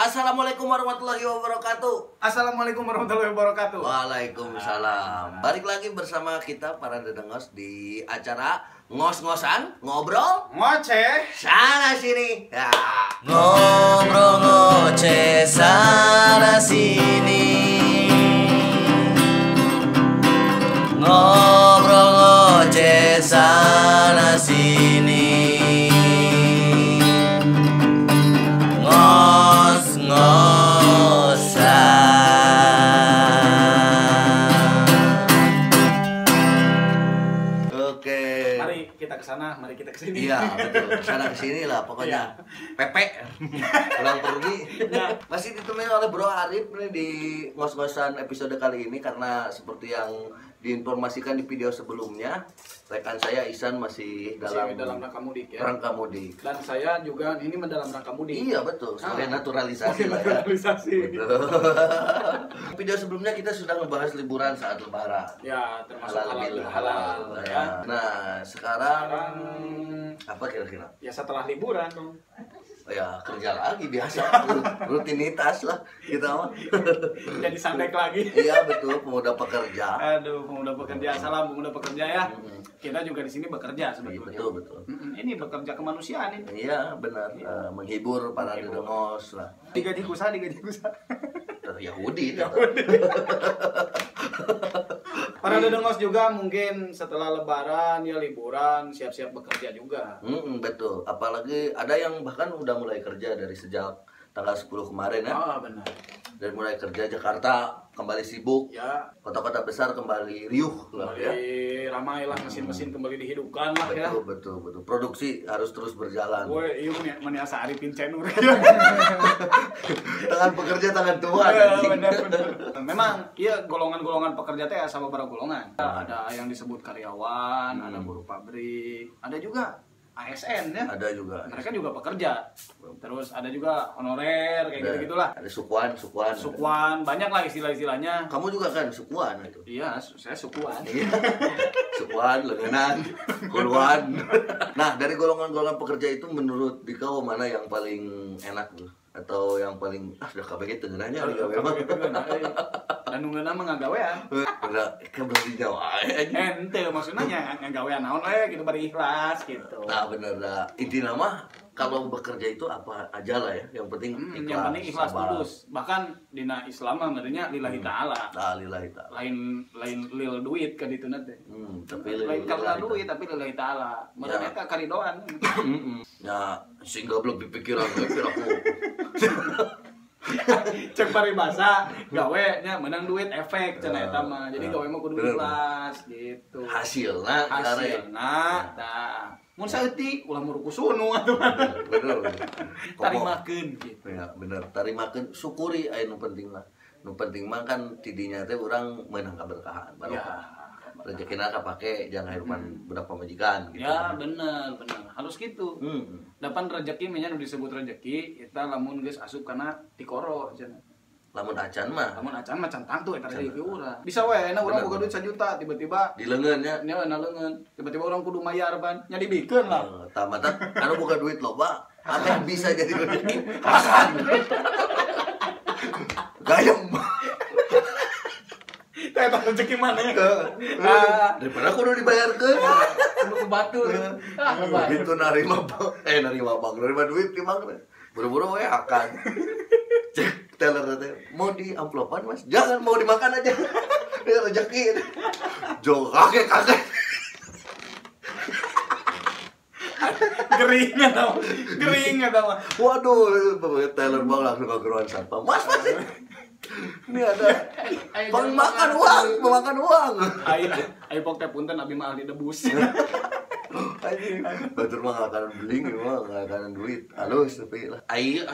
Assalamualaikum warahmatullahi wabarakatuh. Assalamualaikum warahmatullahi wabarakatuh. Waalaikumsalam. Balik lagi bersama kita para dedengos di acara ngos-ngosan, ngobrol, Ngoceh sana sini. Ya. Ngobrol ngoceh sana sini. Ngobrol ngoceh sana sini. Oke. Mari kita ke sana, mari kita ke sini. Iya, betul. Sana kesini lah pokoknya. Pepe pulang pergi. Masih ditemani oleh Bro Arif nih di ngos-ngosan episode kali ini karena seperti yang diinformasikan di video sebelumnya, rekan saya Ihsan masih dalam rangka mudik ya. Rangka mudik. Dan saya juga ini dalam rangka mudik. Iya betul, sebagai naturalisasi lah ya. Naturalisasi. Betul. Video sebelumnya kita sudah ngebahas liburan saat lebaran. Ya, termasuk Halal halal bil halal halal, ya. ya. Nah, sekarang Sekarang apa kira-kira? ya setelah liburan dong. Oh ya, kerja lagi biasa, rutinitas lah kita mah. Jadi santek lagi. Iya betul, pemuda pekerja. Aduh, pemuda pekerja, salam pemuda pekerja ya. Kita juga di sini bekerja sebetulnya. Betul betul. Ini bekerja kemanusiaan ini. Iya benar, menghibur para dedengos lah. Digaji kusa. Yahudi. Para dedengos juga mungkin setelah lebaran ya liburan siap-siap bekerja juga. Betul. Apalagi ada yang bahkan udah mulai kerja dari sejak tanggal 10 kemarin ya. Ah, benar. Dan mulai kerja Jakarta kembali sibuk. Ya, Kota-kota besar kembali riuh lah ya. kembali ramai lah, mesin-mesin kembali dihidupkan lah ya. Betul. Produksi harus terus berjalan. Gue iya meniasa Arifin Cenur. Tangan pekerja tangan Tuhan. Benar. Memang iya golongan-golongan pekerja teh sama para golongan. Ada yang disebut karyawan, ada buruh pabrik, ada juga ASN ya. Ada juga. Mereka juga pekerja. Terus ada juga honorer kayak gitu-gitulah. Ada sukuan. Sukuan, banyak lah istilah-istilahnya. Kamu juga kan sukuan itu. Iya, saya sukuan. Iya. Sukuan, lenganan, kuluan. Nah, dari golongan-golongan pekerja itu menurut Dikau mana yang paling enak tuh? Atau yang paling udah kabeh teu ngeunahnya ari gawe mah. Dan nunggueuna mah ngagawean. Udah belum dijawab aja. Ente maksudnya ngagawean naon gitu bari ikhlas gitu. Nah, bener dah. Intinya mah kalau bekerja itu apa aja lah ya. Yang penting ikhlas. Yang penting ikhlas sabar. tulus. Bahkan dina Islam mah ngerinya lillahi taala. Nah, lillahi ta'ala. Lain lil duit ka ditu teh. Tapi Lain karena lillahi duit tapi lillahi taala. Meureun Ya. eta karidoan. Ya, sehingga belum dipikiran pikir aku. Cek paribasa gawe nya menang duit efek cenah eta mah. Jadi gawe mah kudu ikhlas gitu. Hasilnya Hasilna tah. Mun saeutik ulah muruku sunu atuh. bener. Tarimakeun gitu. Ya, bener. Tarimakeun syukuri aya nu penting lah. Nu penting mah kan tidinya teh urang meunang kaberkahan, barokah. Rezekina kapake jangan kehidupan budak pamajikan gitu. Ya bener harus gitu. Hmm. Dapan rezeki nya nu disebut rezeki eta lamun geus asup kana tikoro cenah. Lamun acan mah Lamun acan mah can tangtu eta rezeki urang. Bisa we na urang Bener. boga duit 1 juta tiba-tiba di leungeunnya nya na leungeun. Tiba-tiba urang kudu mayar ban. Nya dibikeun lah. tamatan anu boga duit loba ame bisa jadi rezeki rasakan. Gayem. Eta rezeki mana ya? Daripada kudu dibayarkeun. Kudu ke batu. Begitu narima duit timang buru-buru we akan cek teller teh mau di amplopan mas jangan mau dimakan aja ini rezeki jo kakek Gering eta mah. waduh teller bang langsung ke geruan satpam mas ini ada pemakan uang Ai pok teh punten abi mah ahli debus. batur mah nggak akan beli mah nggak akan duit halus tapi lah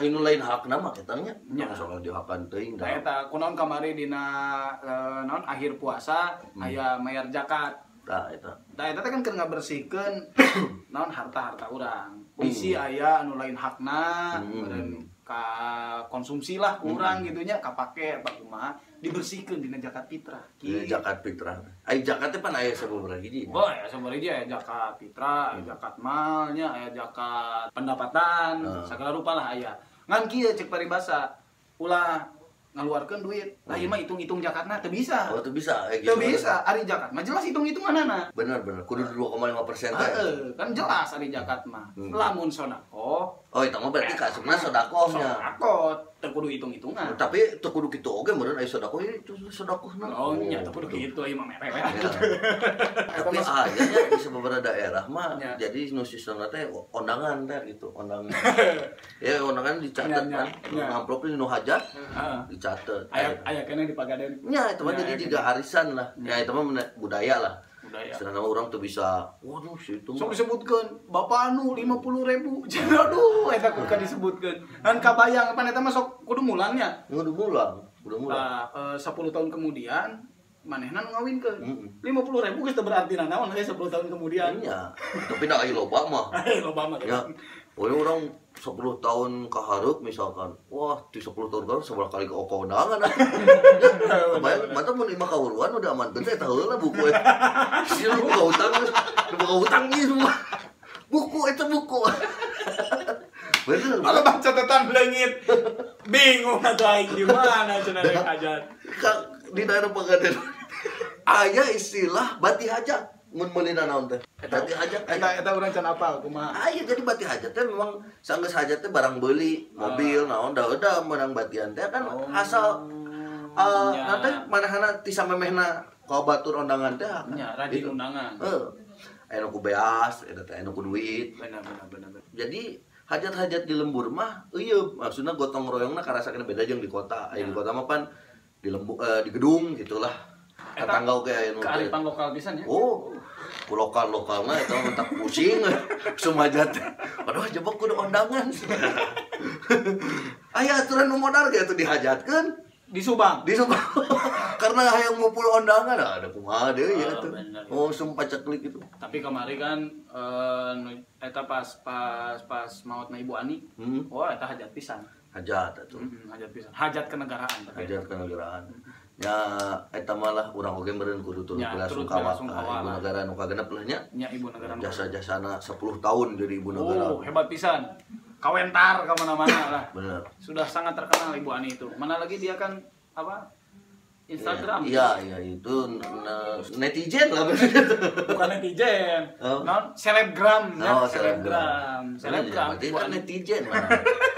nu lain hak nama ketangnya soal dihakan teuing Nah, eta kunaon kamari dina naon akhir puasa aya mayar zakat. tah eta Da eta teh kan keur ngabersihkeun naon harta-harta urang. Bisi aya anu lain hakna, meureun ka konsumsi lah kurang gitu nya kapake apa kumaha dibersihkeun dina zakat fitrah. Zakat fitrah. Ai zakat teh pan aya sababaraha hiji. Oh ya sabaraha aya zakat fitrah, aya zakat malnya, aya zakat pendapatan, segala rupa lah aya. ngan kieu cek paribasa ulah ngaluarkeun duit lah ieu mah hitung-hitung zakatna teu bisa. Oh, itu bisa Teu bisa ari zakat mah jelas hitung-hitunganana. Bener kudu 2,5% teh. Kan jelas ari zakat mah. Lamun sedekah Oh, itu mah berarti kasupna sedekahnya. sedekah teu kudu hitung-hitungan. Tapi teu kudu kitu oge meureun aya sedekah itu sedekahna. Oh, nya teu kudu kitu ieu mah mepet. Tapi ayahnya di beberapa daerah mah Ya. jadi nu sistemna teh ondangan teh gitu, ondangan. Ya ondangan dicatet Ya, kan. ya. Amplop nu hajat Heeh. dicatet. Aya kene di Pagaden. Ya, itu mah Ya, jadi ya, juga arisan lah. Ya, itu mah budaya lah. Budaya. Sedangkan orang tuh bisa, waduh sih itu Sok mah. disebutkeun bapak anu 50.000. Aduh eta kudu disebutkeun. Kan kabayang pan eta mah sok kudu mulangnya. Udah mulang, udah mulang. Nah, 10 tahun kemudian manehna nu ngawinkeun. Heeh. 50.000 geus teu berarti naon we 10 tahun kemudian. Iya, tapi da aya loba mah. Loba mah. Ya, pokoknya orang 10 tahun kaharep misalkan, wah di 10 tahun kaharep seberapa kali ke kondangan. Kebayang, mata mun lima kawuruan udah aman teh tahu lah buku. Si lu buka utang nih semua. Buku itu buku. Bener. Kalau baca catatan leungit. Bingung atuh aing gimana cenah rek hajat. Di daerah Pagaden aya istilah bati hajat. Mun meulina naon teh? Bati hajat Eta urang can apal kumaha. Aya jadi bati hajat teh memang sanggeus hajat teh barang beuli, mobil, naon da menang batian teh kan asal Ya. nanti manehna ti samemehna ka batur undangan teh. Nya rajin undangan. Aya nu ku beas, eta teh anu ku duit. Benar. Jadi hajat-hajat di lembur mah ieu maksudna gotong royongna karasakeun beda jeung di kota. Aya di kota mah pan di di gedung gitulah. Tetangga oge aya nu kearifan lokal pisan ya. Oh, ku lokal-lokalna eta mah mentak pusing sumajat. Aduh, jebok kudu undangan. Aya aturan nu modal ge atuh dihajatkeun Di Subang. di Subang. Karena hayang ngumpul undangan ada kumaha deui ya atuh. Bener. Oh, sumpah ceklik itu. Tapi kemarin kan eta pas mautna Ibu Ani. Oh, eta hajat pisan. Hajat atuh. Hajat pisan. Hajat kenegaraan tapi. Hajat kenegaraan. Ya eta malah urang oge meureun kudu turut Ya, bela turut sungkawa bela sungkawa ka ibu lah. negara nu kagenep lah nya. Nya Ibu negara. Jasa-jasana 10 tahun jadi ibu negara. Oh, hebat pisan. Kawentar ka mana-mana lah. Bener. Sudah sangat terkenal Ibu Ani itu. Mana lagi dia kan apa? Instagram. Iya, itu netizen lah bener. Bukan netizen. Oh. Non selebgram. Oh, selebgram. Selebgram. Berarti Ibu kan Ani. netizen mah.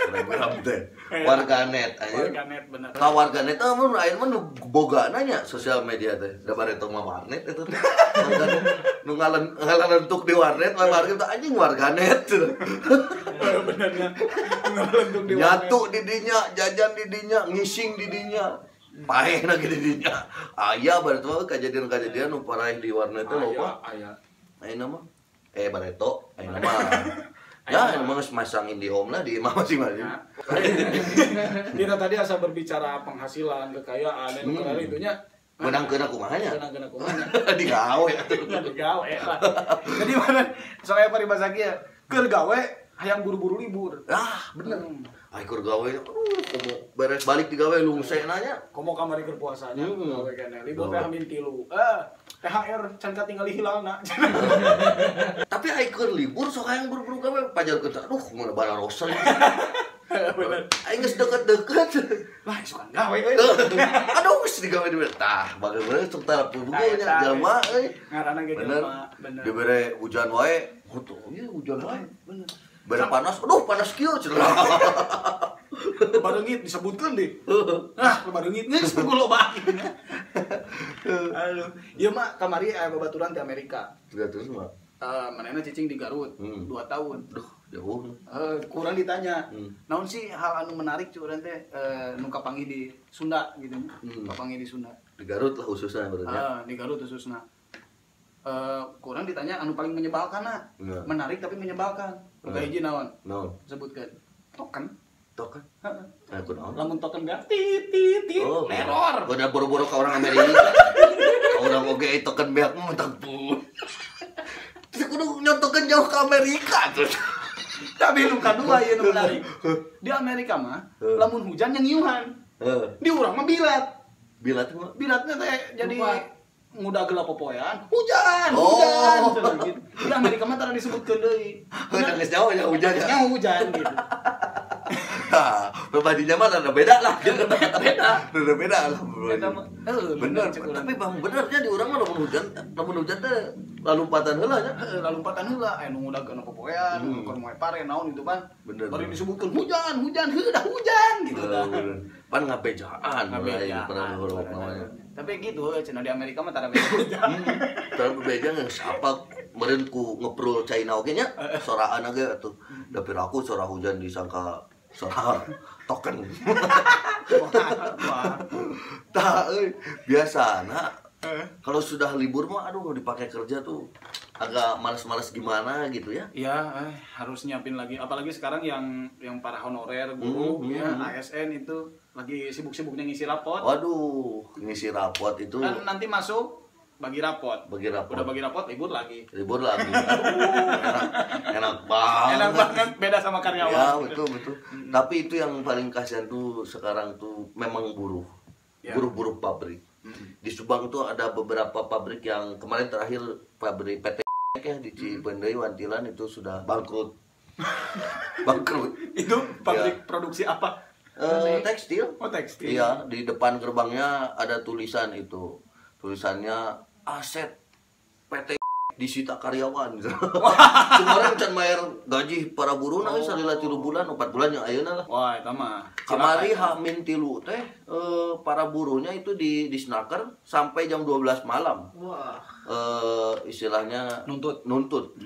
Selebgram teh. Warganet aja. Warganet bener. Ka warganet teh mun aya mah nu boga nanya sosial media teh. Da bareto mah warnet eta teh. Warganet nu ngalentuk di warnet, warganet teh anjing warganet. Benernya. Ngelentuk di Nyatu di dinya, jajan di dinya, ngising di dinya. Paeh lagi di dinya. Aya bareto mah kejadian-kejadian nu paraih di warnet teh loba. Aya. Ayeuna mah bareto, ayeuna mah ya emang masang IndiHome lah di imah masing-masing. Kita tadi asal berbicara penghasilan, kekayaan, dan kekayaan itunya Menangkeun kumaha nya? menangkeun kumanya. Digawe atuh. Gawe lah. Jadi mana soalnya paribasa kieu keur gawe hayang buru-buru libur. Ah, bener. Ai keur gawe, komo beres balik digawe lungse nanya. Komo kamari keur puasanya gawe keneh. Libur teh Oh. hamin 3. THR can katinggal hilangna. Tapi ai keur libur sok hayang buru-buru gawe pajarkeun teh. Aduh, mun barang rosa. Bener. Ai geus deket-deket. Lah suka gawe euy. Aduh, geus digawe di tah, bagaimana sok tarap bukunya jelema euy. Ngaranna ge Bener. jelema, bener. Dibere hujan wae. Hutu, ieu hujan wae. Bener. Bere panas, aduh panas kieu cenah. Bareungit disebutkeun deh. Nah, bareungit geus kuloba. Aduh, ieu mah kamari aya babaturan di Amerika. Terus mah. Manehna cicing di Garut 2 tahun. Duh, jauh. Kurang ditanya. Naon sih hal anu menarik curang teh nu kapanggih di Sunda gitu. Kapanggih di Sunda. Di Garut lah khususnya berarti. Di Garut khususna. Kurang ditanya anu paling menyebalkan nah. Iya. Menarik tapi menyebalkan. Ka hiji naon? No, Sebutkeun. Token. token. Heeh. Aku naon? Lamun token gak tit Oh, error. udah boro-boro ke orang Amerika. Orang oge token beak mah mentang pun. Terus kudu nyontokeun jauh ke Amerika terus. Tapi nu kadua ieu nu menarik. Di Amerika mah lamun hujan yang ngiuhan. Di urang mah bilat. Bilat mah. Bilatnya teh jadi Lupa. ngudag gelap popoyan. Hujan, Oh. hujan. Gitu. Di Amerika mah tara disebutkeun deui. Udah geus jauh ya hujan ya. Nya hujan gitu. Ya, pribadinya mah rada beda lah. Beda. Rada beda lah. Eta mah Bener, tapi bang benernya di urang mah lamun hujan teh lalumpatan heula nya. Lalu empatan heula aya nu udah kana popoean, keur moe pare naon itu kan. Bener. Bari disebutkeun hujan, heudah hujan gitu dah. Pan ngabejaan Ngabejaan, pernah ngorok bener. namanya. Tapi gitu, cenah di Amerika mah tara beda. Tapi bebeja yang siapa meureun ku ngeprul China oge nya soraanage atuh. Dapir aku sora hujan disangka sora token. Wah. Tah euy, biasana kalau sudah libur mah aduh dipakai kerja tuh agak malas-malas gimana gitu ya. Iya, harus nyiapin lagi. Apalagi sekarang yang para honorer guru ya, ASN itu lagi sibuk-sibuknya ngisi rapot. Waduh, ngisi rapot itu Kan nanti masuk bagi rapot. Udah rapot. bagi rapot libur lagi. Libur lagi. Aduh, enak banget. Enak banget, beda sama karyawan. Ya, betul. Tapi itu yang paling kasihan tuh sekarang tuh memang buruh. Ya. Buruh-buruh pabrik. Di Subang tuh ada beberapa pabrik yang kemarin terakhir pabrik PT ya di Cipendei Wantilan itu sudah bangkrut. Bangkrut. Itu pabrik produksi apa? Tekstil. Oh, tekstil. Iya, di depan gerbangnya ada tulisan itu. Tulisannya aset PT disita karyawan. Kemarin can bayar gaji para buruh nangis salila 3 bulan, 4 bulan yang ayeuna lah. Wah, eta mah. Kamari H-3 teh para buruhnya itu di snaker sampai jam 12 malam. Wah. Istilahnya nuntut.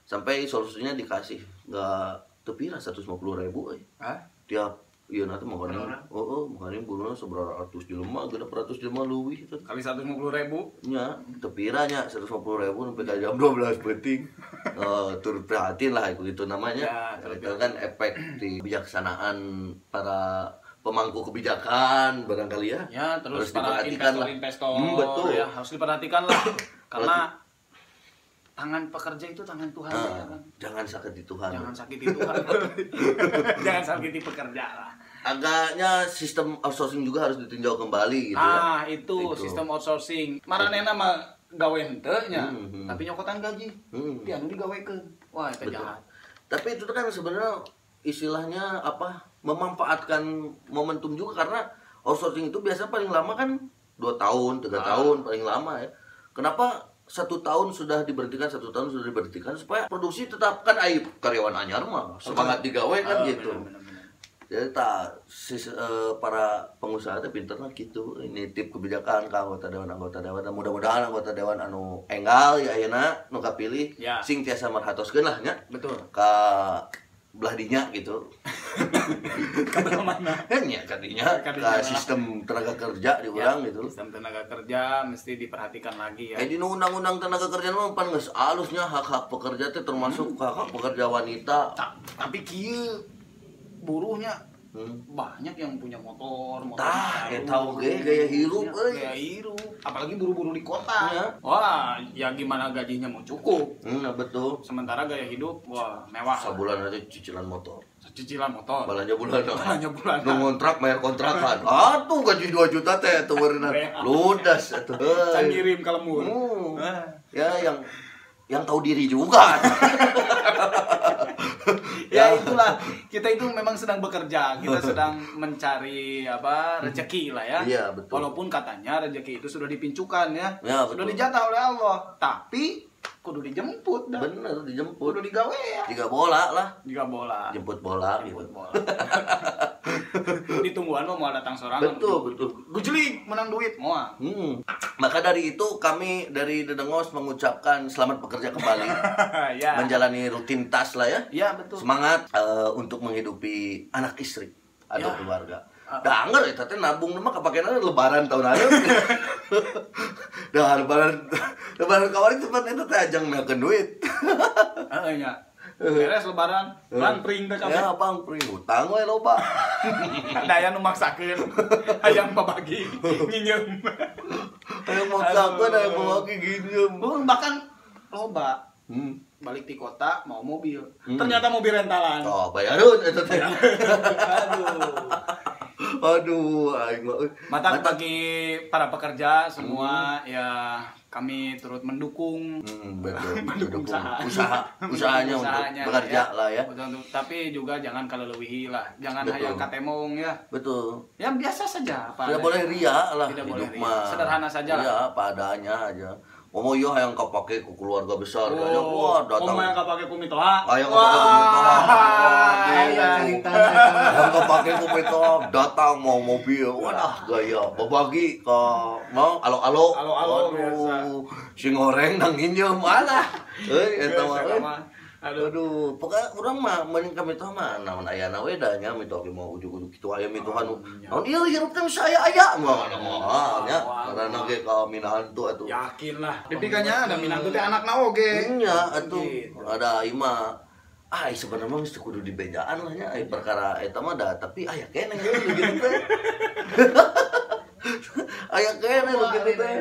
Sampai solusinya dikasih enggak tepira 150.000 euy. Hah? Tiap iya nanti makanya makanya buruhnya seberapa ratus jelema, 600 jelema leuwih itu. Kali 150.000. Nya, tepiranya 150.000 sampai ke jam 12 penting. Turut prihatin lah itu namanya. Ya, Itu kan efek di kebijaksanaan para pemangku kebijakan barangkali ya. Ya, terus Harus para diperhatikan lah. investor, Betul. ya harus diperhatikan lah. Karena tangan pekerja itu tangan Tuhan ya kan. Jangan sakit di Tuhan. Jangan sakiti Tuhan. Jangan sakiti pekerja lah. Agaknya sistem outsourcing juga harus ditinjau kembali gitu ya. Itu sistem outsourcing. Maranena mah gawe henteu nya, tapi nyokotan gaji. Dia anu digawekeun. Wah, itu jahat. Tapi itu kan sebenarnya istilahnya apa? Memanfaatkan momentum juga karena outsourcing itu biasanya paling lama kan 2 tahun, 3 tahun paling lama ya. Kenapa 1 tahun sudah diberhentikan, 1 tahun sudah diberhentikan supaya produksi tetap kan aib karyawan anyar mah semangat digawe kan gitu. Bener. Jadi para pengusaha teh pinterna gitu. Ini tip kebijakan ke anggota dewan. Dan mudah-mudahan anggota dewan anu enggal ya ayeuna nu kapilih Ya. sing tiasa marhatoskeun lah nya. Betul. Ka belah dinya gitu. Ke mana? Nya kadinya ka sistem tenaga kerja di urang gitu. Sistem tenaga kerja mesti diperhatikan lagi ya. Di undang-undang tenaga kerja mah pan geus alusnya hak-hak pekerja teh termasuk hak-hak pekerja wanita. Tapi kieu buruhnya banyak yang punya motor Tah, baru. tahu ge gaya hirup euy. Gaya hirup, apalagi buru-buru di kota. Ya. Wah, ya gimana gajinya mau cukup. Betul. Sementara gaya hidup wah mewah. Sabulan aja cicilan motor. Cicilan motor. Balanja bulanan. Balanja bulanan. Nu ngontrak bayar kontrakan. Atuh gaji 2 juta teh tuh berenang. Ludas atuh. Can ngirim ke lembur. Ya yang tahu diri juga. Ya itulah, kita itu memang sedang bekerja, kita sedang mencari rezeki lah ya. Iya, betul. Walaupun katanya rezeki itu sudah dipincukan ya, Ya, sudah betul. dijatah oleh Allah, tapi kudu dijemput dah. Bener dijemput. Kudu digawe ya. 3 bola lah. Juga bola. Jemput bola Jemput gitu. bola. Ditungguan mau datang sorangan. Betul. Gujulik menang duit moal. Maka dari itu kami dari Dedengos mengucapkan selamat bekerja kembali. Ya. Menjalani rutinitas lah ya. Ya betul. Semangat untuk menghidupi anak istri atau Ya. keluarga. Danger eta teh nabung mah kapakena lebaran tahun lalu. Dah lebaran kemarin tempat eta teh ajang meulkeun duit. Heeh nya. Beres lebaran, pring teh kabeh. Ya, pring hutang we loba. Daya nu maksakeun. Hayang pabagi nginjem. Aya maksakeun aya babagi ginjem. Bahkan loba balik di kota mau mobil. Ternyata mobil rentalan. Oh, bayareun eta teh. Aduh. Aduh, aing mah. Mantap bagi para pekerja semua ya kami turut mendukung Betul. mendukung Usahanya untuk bekerja lah ya. Betul. Tapi juga jangan kalelewihi lah, jangan Betul. hayang katemong ya. Betul. Ya biasa saja apa Tidak adanya. boleh ria lah Tidak hidup boleh ria. mah. Sederhana saja lah. Ya, apa adanya aja. Momo yo yang kepake ke keluarga besar kayaknya Oh, wah datang. yang kapake kumitoha. Ayang kepake kumitoha. Iya. Yang kepake kumitoha datang mau mobil. Wadah gaya berbagi ke mau alo-alo. Alo-alo, biasa. Si ngoreng nang injem mana. Eta mah. Aduh. Pokoknya orang mah mending kami tahu mah naon ayana we da nya mitoh mau ujug-ujug kitu aya mitohan naon ieu hirup teh saya aya mah nya karena ge ka minantu atuh Yakin lah. Dipikanya ada minantu teh anakna oge. nya atuh Gitu. ada ima sebenarnya mah geus kudu dibejaan lah nya perkara eta mah da tapi aya keneh gitu teh aya keneh lu gitu teh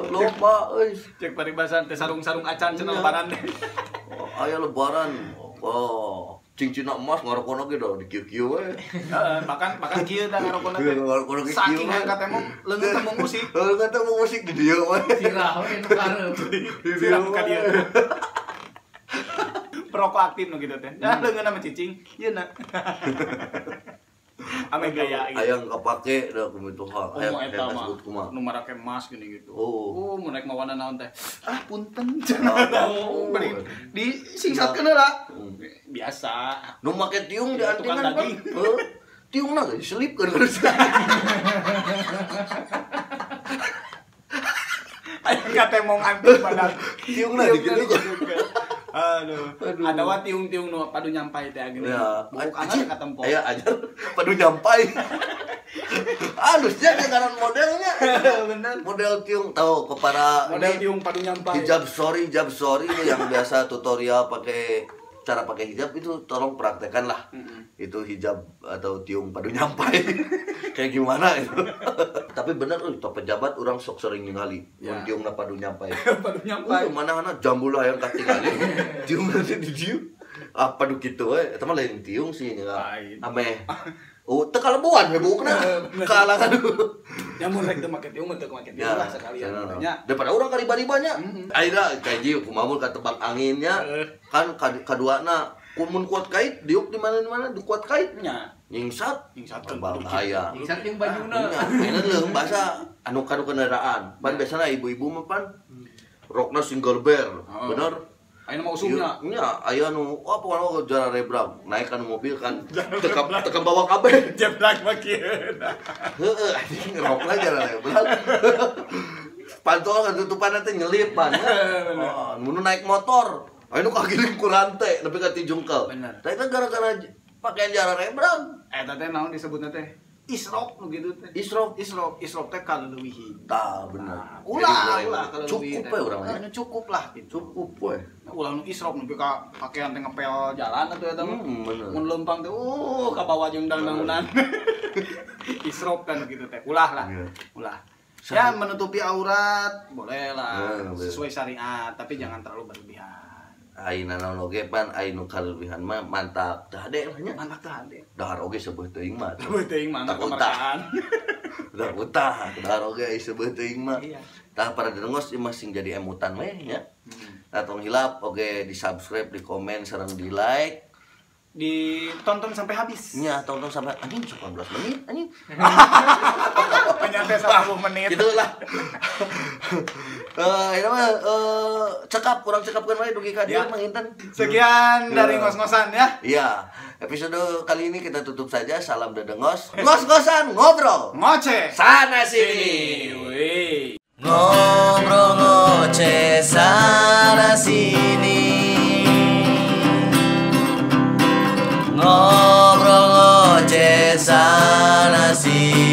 loba euy Cek paribasan teh sarung-sarung acan cenah lebaran teh. aya lebaran cincin emas ngarokona ge da di kieu-kieu we Heeh, bahkan kieu da ngarokona teh. ngarokona ge Saking angkat emang leungeun teh mau musik. Leungeun teh mau musik di dieu we Sirah we nu kareup. Siram ka dieu. Perokok aktif nu kitu teh. Ya leungeun mah cicing, ieu na. Ame gaya gitu. aya kapake da kumituha aya Eta mah disebut kumaha nu marake emas gini gitu. Oh. Mun rek mawana naon teh. Punten cenah. Beri disingsatkeun heula. Biasa. nu make tiung di Ya, antingan tukang kan daging. tiungna ge diselipkeun geus Aya katemong antik badan. tiungna dikitu Aduh. Adawa tiung-tiung nu padu nyampai teh gini. ya Bukan ka tempo. aya ajar padu nyampai halusnya dengan modelnya Bener. model tiung tahu kepada Model tiung padu nyampai. hijab sorry itu yang biasa tutorial pakai cara pakai hijab itu tolong praktekkan lah itu hijab atau tiung padu nyampai kayak gimana itu tapi bener top pejabat orang sok sering ningali Ya. tiung padu nyampai Padu nyampai. mana jambula yang katingali tiung nanti di tiung padu gitu we eta mah lain tiung sih nya Lain. ame teu kalebuan we bukna kalangan Nyamun rek teu make tiung teu make tiung lah sekalian nya. daripada orang kali-baribannya akhirnya kaji kumamun katebak anginnya kan kaduana kumun kuat kait diuk di mana di kuat kait Nya. nyingsat Nyingsatkeun bahaya Nyingsat jeung bajuna. ini leuh bahasa anu kendaraan pan biasana ibu-ibu mah pan rokna single bear bener Ayeuna mah usumnya. nya aya nu pokona jalan rebram naik kan mobil kan tekan bawa kabeh Jeblak mah kieu. heeh anjing rokna jalan rebram pantol ketutupan teh nyelip pan mun naik motor anu kagiring ku rantai nepi ka ti jungkel Bener. teh gara-gara pakaian jalan rebram Eta teh naon disebutna teh? Isrok nu gitu teh. Isrok. Isrok teh kaleuwih. tah bener Ulah Jadi cukup we urang mah cukup lah gitu. cukup we Ulah nu isrok nu ka pakaian teh ngepel jalan atuh eta mah. bener Mun lempang teh ka bawah jeung dangunan. Isrok kan gitu teh. Ulah lah. Iya. Ulah. Ya menutupi aurat boleh lah Boleh. sesuai syariat tapi jangan terlalu berlebihan. ayeuna naon oge pan anu kalebihan mah mantap tah ade lah nya Mantap teh ade. dahar oge sebeuh teuing mah Teu teuing mantap Tak utah. kemerdekaan. udah utah dahar oge aya sebeuh teuing mah Iya. tah para dengos ieu mah sing jadi emutan we nya tong hilap oge di subscribe di komen sareng di like Ditonton sampai habis. nya tonton sampai anjing 19 menit anjing Penyampai 10 menit. gitu lah ini mah kurang cekapkeun wae dugi ka dieu Ya. Mang Intan Sekian dari Ya. ngos-ngosan ya. Iya, episode kali ini kita tutup saja. Salam dedengos. Ngos-ngosan ngobrol. Ngoceh. Sana sini. Wih. Ngobrol ngoceh sana sini. Ngobrol ngoceh sana sini.